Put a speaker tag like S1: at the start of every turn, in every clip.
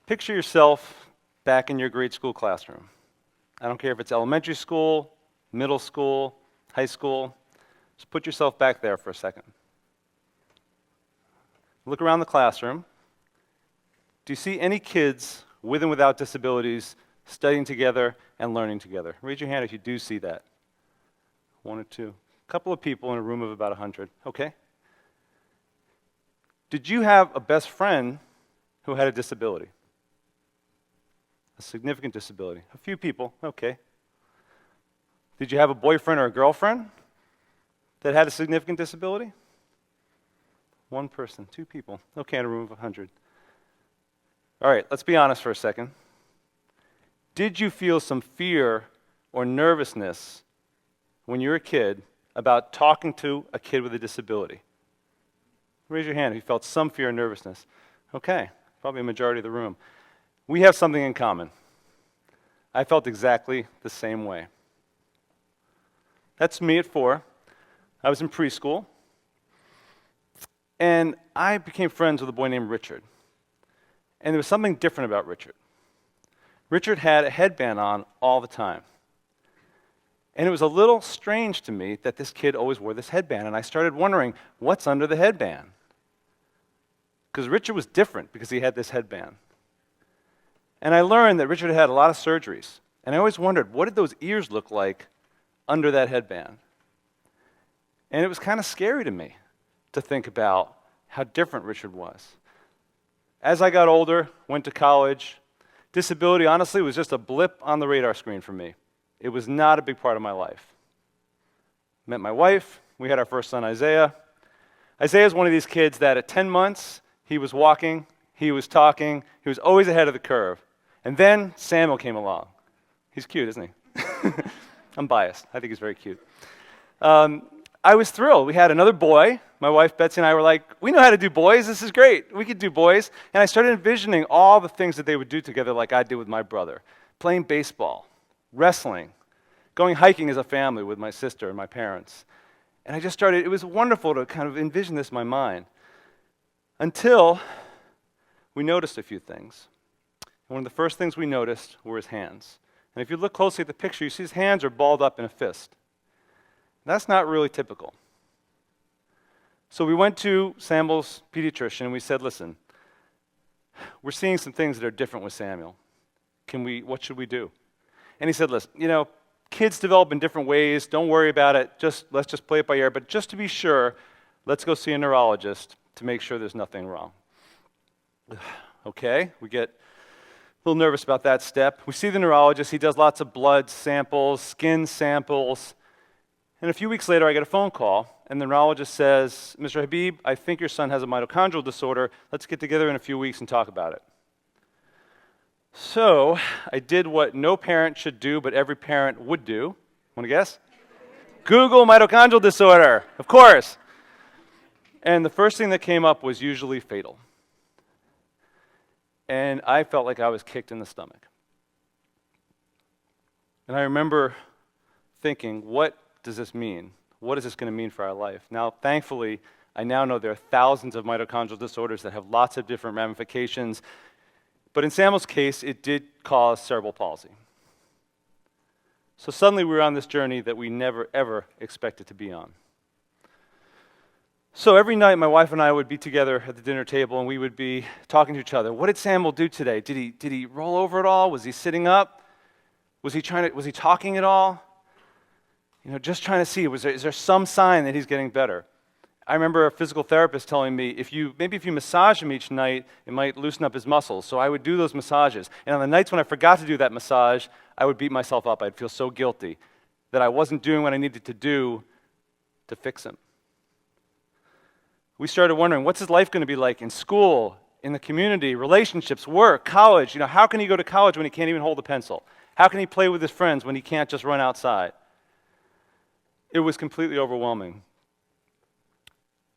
S1: Picture yourself back in your grade school classroom. I don't care if it's elementary school, middle school, high school. Just put yourself back there for a second. Look around the classroom. Do you see any kids with and without disabilities studying together and learning together? Raise your hand if you do see that. One or two. A couple of people in a room of about 100. Okay. Did you have a best friend who had a disability? A significant disability. A few people. Okay. Did you have a boyfriend or a girlfriend that had a significant disability? One person, two people. Okay, in a room of 100. All right, let's be honest for a second. Did you feel some fear or nervousness when you were a kid about talking to a kid with a disability? Raise your hand if you felt some fear or nervousness. Okay, probably a majority of the room. We have something in common. I felt exactly the same way. That's me at 4. I was in preschool, and I became friends with a boy named Richard. And there was something different about Richard. Richard had a headband on all the time. And it was a little strange to me that this kid always wore this headband, and I started wondering, what's under the headband? Because Richard was different because he had this headband. And I learned that Richard had a lot of surgeries, and I always wondered, what did those ears look like under that headband? And it was kind of scary to me to think about how different Richard was. As I got older, went to college, disability honestly was just a blip on the radar screen for me. It was not a big part of my life. Met my wife, we had our first son, Isaiah. Isaiah is one of these kids that at 10 months, he was walking, he was talking, he was always ahead of the curve. And then Samuel came along. He's cute, isn't he? I'm biased. I think he's very cute. I was thrilled. We had another boy. My wife, Betsy, and I were like, we know how to do boys. This is great. We could do boys. And I started envisioning all the things that they would do together like I did with my brother. Playing baseball, wrestling, going hiking as a family with my sister and my parents. And I just started, it was wonderful to kind of envision this in my mind. Until we noticed a few things. And one of the first things we noticed were his hands. And if you look closely at the picture, you see his hands are balled up in a fist. That's not really typical. So we went to Samuel's pediatrician and we said, listen, we're seeing some things that are different with Samuel. What should we do? And he said, listen, kids develop in different ways. Don't worry about it. Let's just play it by ear. But just to be sure, let's go see a neurologist to make sure there's nothing wrong. Okay, we get a little nervous about that step. We see the neurologist. He does lots of blood samples, skin samples. And a few weeks later, I get a phone call, and the neurologist says, Mr. Habib, I think your son has a mitochondrial disorder. Let's get together in a few weeks and talk about it. So I did what no parent should do, but every parent would do. Want to guess? Google mitochondrial disorder, of course. And the first thing that came up was usually fatal. And I felt like I was kicked in the stomach. And I remember thinking, what does this mean? What is this going to mean for our life? Now, thankfully, I now know there are thousands of mitochondrial disorders that have lots of different ramifications. But in Samuel's case, it did cause cerebral palsy. So suddenly we were on this journey that we never, ever expected to be on. So every night, my wife and I would be together at the dinner table, and we would be talking to each other. What did Samuel do today? Did he roll over at all? Was he sitting up? Was he talking at all? Just trying to see, is there some sign that he's getting better? I remember a physical therapist telling me, if you massage him each night, it might loosen up his muscles. So I would do those massages. And on the nights when I forgot to do that massage, I would beat myself up. I'd feel so guilty that I wasn't doing what I needed to do to fix him. We started wondering, what's his life going to be like in school, in the community, relationships, work, college? How can he go to college when he can't even hold a pencil? How can he play with his friends when he can't just run outside? It was completely overwhelming.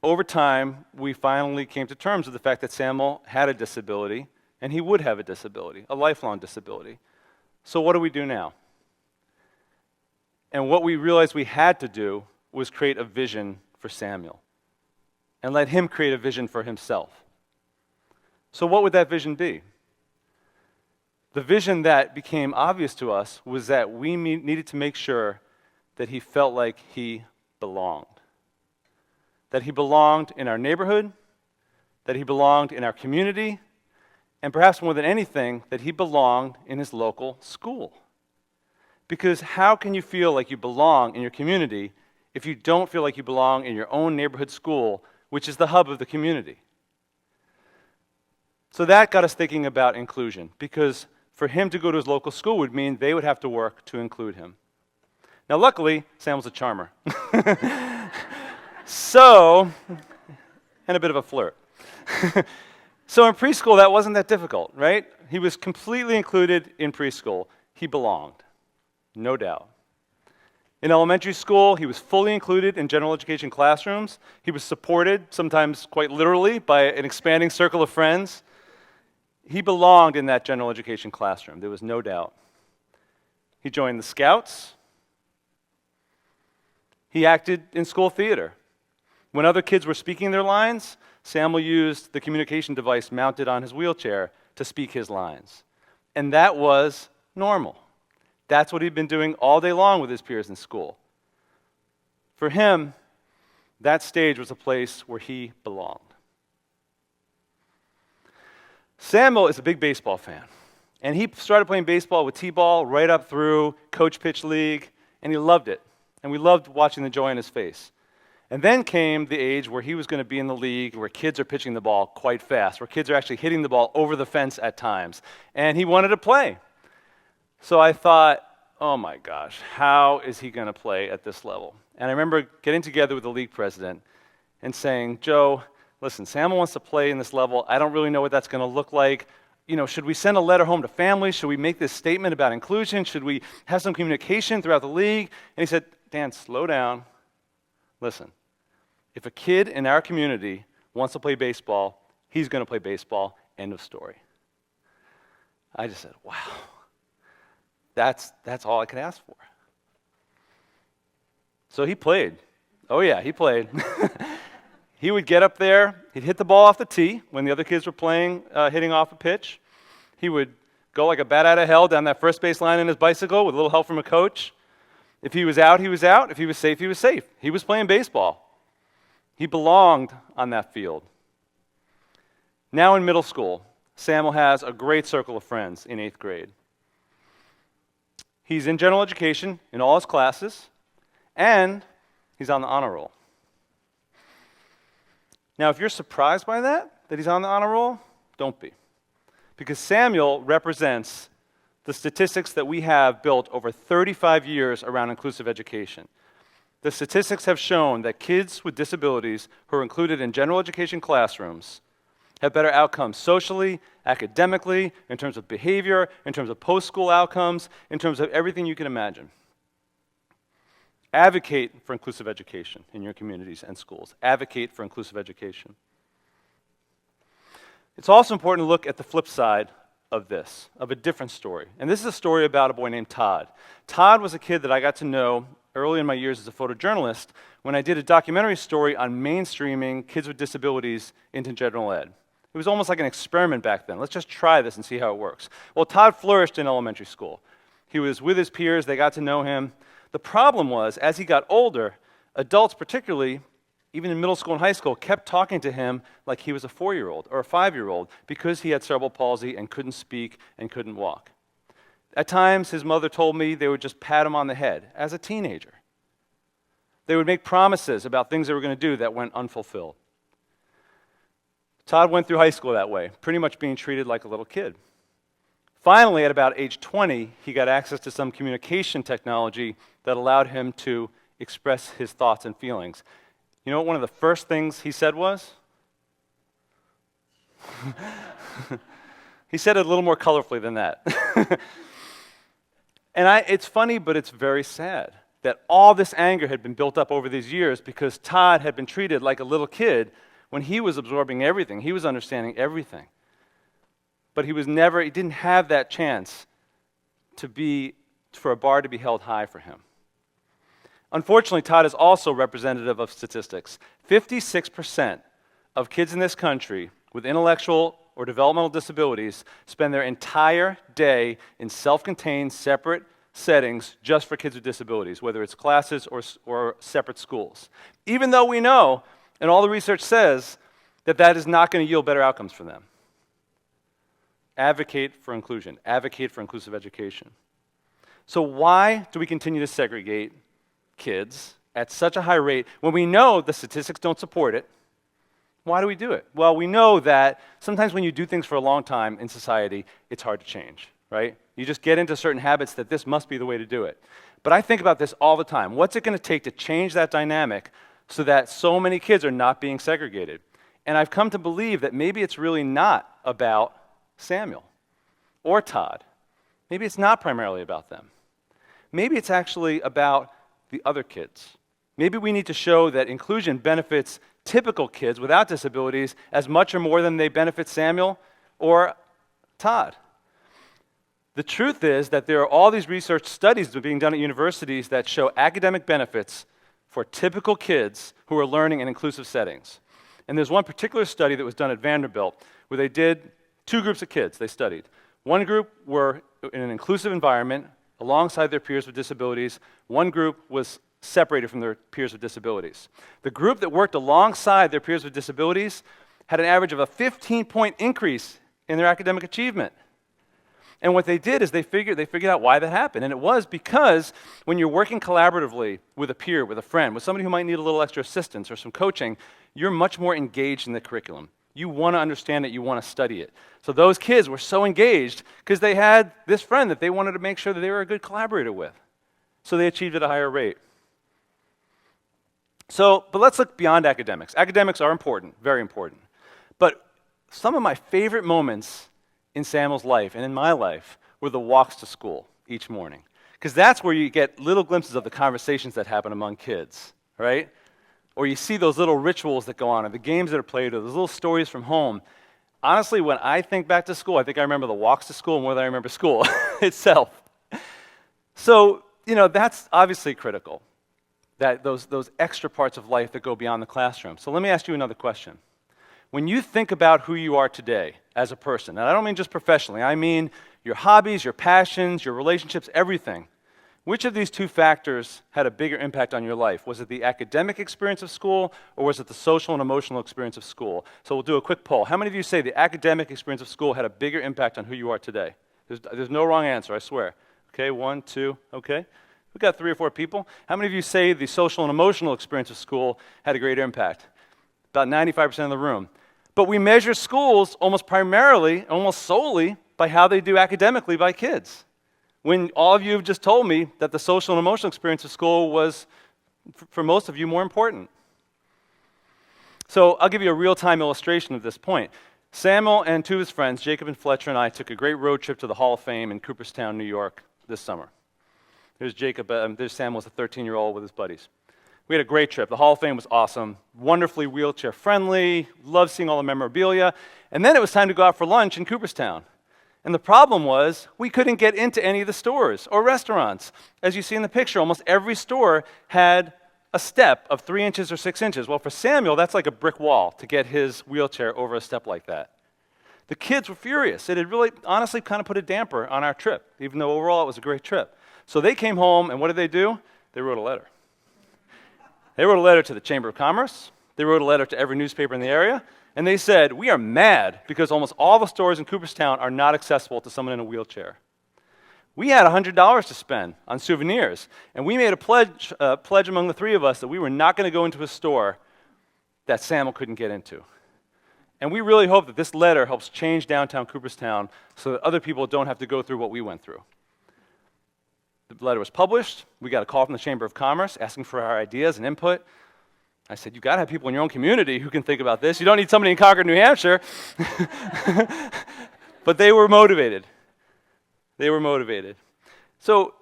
S1: Over time, we finally came to terms with the fact that Samuel had a disability, and he would have a disability, a lifelong disability. So what do we do now? And what we realized we had to do was create a vision for Samuel and let him create a vision for himself. So what would that vision be? the vision that became obvious to us was that we needed to make sure that he felt like he belonged. That he belonged in our neighborhood, that he belonged in our community, and perhaps more than anything, that he belonged in his local school. Because how can you feel like you belong in your community if you don't feel like you belong in your own neighborhood school, which is the hub of the community? So that got us thinking about inclusion, because for him to go to his local school would mean they would have to work to include him. Now, luckily, Sam was a charmer. And a bit of a flirt. So in preschool, that wasn't that difficult, right? He was completely included in preschool. He belonged, no doubt. In elementary school, he was fully included in general education classrooms. He was supported, sometimes quite literally, by an expanding circle of friends. He belonged in that general education classroom, there was no doubt. He joined the Scouts. He acted in school theater. When other kids were speaking their lines, Samuel used the communication device mounted on his wheelchair to speak his lines. And that was normal. That's what he'd been doing all day long with his peers in school. For him, that stage was a place where he belonged. Samuel is a big baseball fan, and he started playing baseball with T-ball right up through coach pitch league, and he loved it. And we loved watching the joy in his face. And then came the age where he was going to be in the league where kids are pitching the ball quite fast, where kids are actually hitting the ball over the fence at times. And he wanted to play. So I thought, oh my gosh, how is he going to play at this level? And I remember getting together with the league president and saying, Joe, listen, Samuel wants to play in this level. I don't really know what that's going to look like. You know, should we send a letter home to families? Should we make this statement about inclusion? Should we have some communication throughout the league? And he said, Dan, slow down. Listen, if a kid in our community wants to play baseball, he's going to play baseball. End of story. I just said, wow, that's all I could ask for. So he played. Oh yeah, he played. He would get up there, he'd hit the ball off the tee when the other kids were playing, hitting off a pitch. He would go like a bat out of hell down that first base line in his bicycle with a little help from a coach. If he was out, he was out. If he was safe, he was safe. He was playing baseball. He belonged on that field. Now in middle school, Samuel has a great circle of friends in 8th grade. He's in general education in all his classes, and he's on the honor roll. Now, if you're surprised by that he's on the honor roll, don't be. Because Samuel represents the statistics that we have built over 35 years around inclusive education. The statistics have shown that kids with disabilities who are included in general education classrooms have better outcomes socially, academically, in terms of behavior, in terms of post-school outcomes, in terms of everything you can imagine. Advocate for inclusive education in your communities and schools. Advocate for inclusive education. It's also important to look at the flip side of this, of a different story. And this is a story about a boy named Todd. Todd was a kid that I got to know early in my years as a photojournalist when I did a documentary story on mainstreaming kids with disabilities into general ed. It was almost like an experiment back then. Let's just try this and see how it works. Well, Todd flourished in elementary school. He was with his peers, they got to know him. The problem was, as he got older, adults particularly, even in middle school and high school, kept talking to him like he was a 4-year-old or a 5-year-old because he had cerebral palsy and couldn't speak and couldn't walk. At times, his mother told me they would just pat him on the head as a teenager. They would make promises about things they were going to do that went unfulfilled. Todd went through high school that way, pretty much being treated like a little kid. Finally, at about age 20, he got access to some communication technology that allowed him to express his thoughts and feelings. You know what one of the first things he said was? He said it a little more colorfully than that. And it's funny, but it's very sad that all this anger had been built up over these years because Todd had been treated like a little kid when he was absorbing everything. He was understanding everything. But he didn't have that chance for a bar to be held high for him. Unfortunately, Todd is also representative of statistics. 56% of kids in this country with intellectual or developmental disabilities spend their entire day in self-contained, separate settings just for kids with disabilities, whether it's classes or separate schools. Even though we know, and all the research says, that that is not going to yield better outcomes for them. Advocate for inclusion. Advocate for inclusive education. So why do we continue to segregate kids at such a high rate when we know the statistics don't support it? Why do we do it? Well, we know that sometimes when you do things for a long time in society, it's hard to change, right? You just get into certain habits that this must be the way to do it. But I think about this all the time. What's it going to take to change that dynamic so that so many kids are not being segregated? And I've come to believe that maybe it's really not about Samuel or Todd. Maybe it's not primarily about them. Maybe it's actually about the other kids. Maybe we need to show that inclusion benefits typical kids without disabilities as much or more than they benefit Samuel or Todd. The truth is that there are all these research studies that are being done at universities that show academic benefits for typical kids who are learning in inclusive settings. And there's one particular study that was done at Vanderbilt where they did two groups of kids they studied. One group were in an inclusive environment alongside their peers with disabilities. One group was separated from their peers with disabilities. The group that worked alongside their peers with disabilities had an average of a 15-point increase in their academic achievement. And what they did is they figured out why that happened. And it was because when you're working collaboratively with a peer, with a friend, with somebody who might need a little extra assistance or some coaching, you're much more engaged in the curriculum. You want to understand it, you want to study it. So those kids were so engaged because they had this friend that they wanted to make sure that they were a good collaborator with. So they achieved at a higher rate. But let's look beyond academics. Academics are important, very important. But some of my favorite moments in Samuel's life and in my life were the walks to school each morning. Because that's where you get little glimpses of the conversations that happen among kids, right? Or you see those little rituals that go on, or the games that are played, or those little stories from home. Honestly, when I think back to school, I think I remember the walks to school more than I remember school itself. So, that's obviously critical, that those extra parts of life that go beyond the classroom. So let me ask you another question. When you think about who you are today as a person, and I don't mean just professionally, I mean your hobbies, your passions, your relationships, everything, which of these two factors had a bigger impact on your life? Was it the academic experience of school, or was it the social and emotional experience of school? So we'll do a quick poll. How many of you say the academic experience of school had a bigger impact on who you are today? There's no wrong answer, I swear. Okay, 1, 2, okay. We've got 3 or 4 people. How many of you say the social and emotional experience of school had a greater impact? About 95% of the room. But we measure schools almost primarily, almost solely, by how they do academically by kids. When all of you have just told me that the social and emotional experience of school was, for most of you, more important. So I'll give you a real-time illustration of this point. Samuel and 2 of his friends, Jacob and Fletcher, and I took a great road trip to the Hall of Fame in Cooperstown, New York this summer. There's Jacob, there's Samuel, a 13-year-old with his buddies. We had a great trip. The Hall of Fame was awesome, wonderfully wheelchair-friendly, loved seeing all the memorabilia. And then it was time to go out for lunch in Cooperstown. And the problem was we couldn't get into any of the stores or restaurants. As you see in the picture, almost every store had a step of 3 inches or 6 inches. Well, for Samuel, that's like a brick wall to get his wheelchair over a step like that. The kids were furious. It had really, honestly, kind of put a damper on our trip, even though overall it was a great trip. So they came home, and what did they do? They wrote a letter. They wrote a letter to the Chamber of Commerce. They wrote a letter to every newspaper in the area. And they said, we are mad because almost all the stores in Cooperstown are not accessible to someone in a wheelchair. We had $100 to spend on souvenirs. And we made a pledge among the 3 of us that we were not going to go into a store that Samuel couldn't get into. And we really hope that this letter helps change downtown Cooperstown so that other people don't have to go through what we went through. The letter was published. We got a call from the Chamber of Commerce asking for our ideas and input. I said, you've got to have people in your own community who can think about this. You don't need somebody in Concord, New Hampshire. But they were motivated. They were motivated. So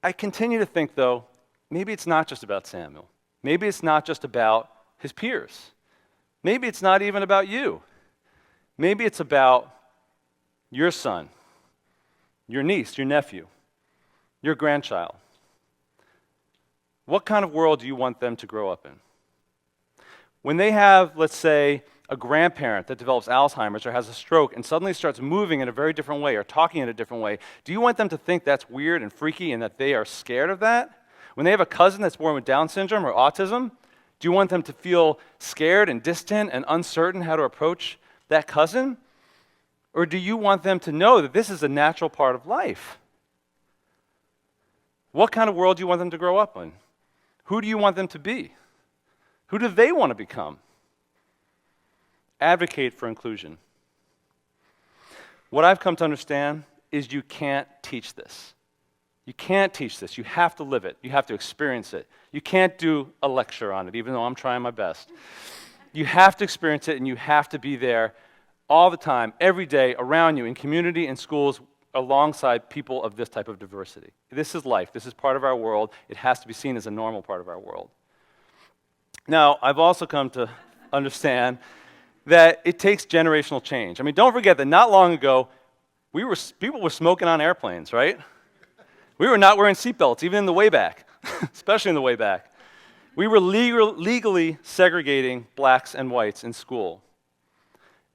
S1: I continue to think, though, maybe it's not just about Samuel. Maybe it's not just about his peers. Maybe it's not even about you. Maybe it's about your son, your niece, your nephew, your grandchild. What kind of world do you want them to grow up in? When they have, let's say, a grandparent that develops Alzheimer's or has a stroke and suddenly starts moving in a very different way or talking in a different way, do you want them to think that's weird and freaky and that they are scared of that? When they have a cousin that's born with Down syndrome or autism, do you want them to feel scared and distant and uncertain how to approach that cousin? Or do you want them to know that this is a natural part of life? What kind of world do you want them to grow up in? Who do you want them to be? Who do they want to become? Advocate for inclusion. What I've come to understand is you can't teach this. You can't teach this. You have to live it. You have to experience it. You can't do a lecture on it, even though I'm trying my best. You have to experience it, and you have to be there all the time, every day, around you, in community, in schools, alongside people of this type of diversity. This is life. This is part of our world. It has to be seen as a normal part of our world. Now, I've also come to understand that it takes generational change. I mean, don't forget that not long ago, people were smoking on airplanes, right? We were not wearing seatbelts, even in the way back, especially in the way back. We were legally segregating blacks and whites in school.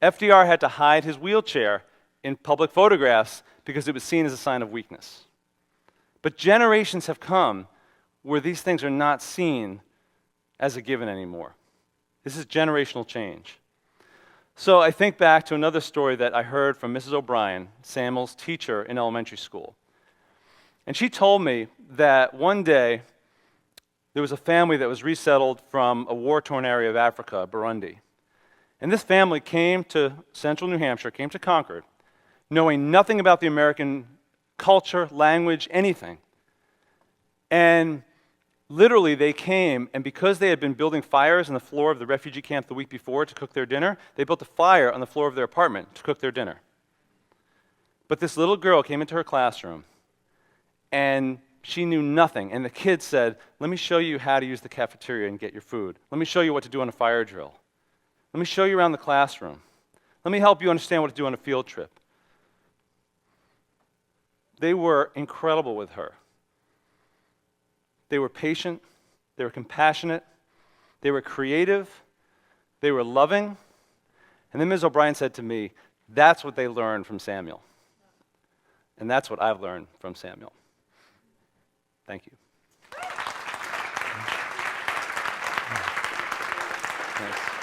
S1: FDR had to hide his wheelchair in public photographs because it was seen as a sign of weakness. But generations have come where these things are not seen as a given anymore. This is generational change. So I think back to another story that I heard from Mrs. O'Brien, Samuel's teacher in elementary school. And she told me that one day there was a family that was resettled from a war-torn area of Africa, Burundi. And this family came to central New Hampshire, came to Concord, knowing nothing about the American culture, language, anything. And literally, they came, and because they had been building fires on the floor of the refugee camp the week before to cook their dinner, they built a fire on the floor of their apartment to cook their dinner. But this little girl came into her classroom, and she knew nothing. And the kids said, "Let me show you how to use the cafeteria and get your food. Let me show you what to do on a fire drill. Let me show you around the classroom. Let me help you understand what to do on a field trip." They were incredible with her. They were patient, they were compassionate, they were creative, they were loving. And then Ms. O'Brien said to me, that's what they learned from Samuel. And that's what I've learned from Samuel. Thank you. Thanks.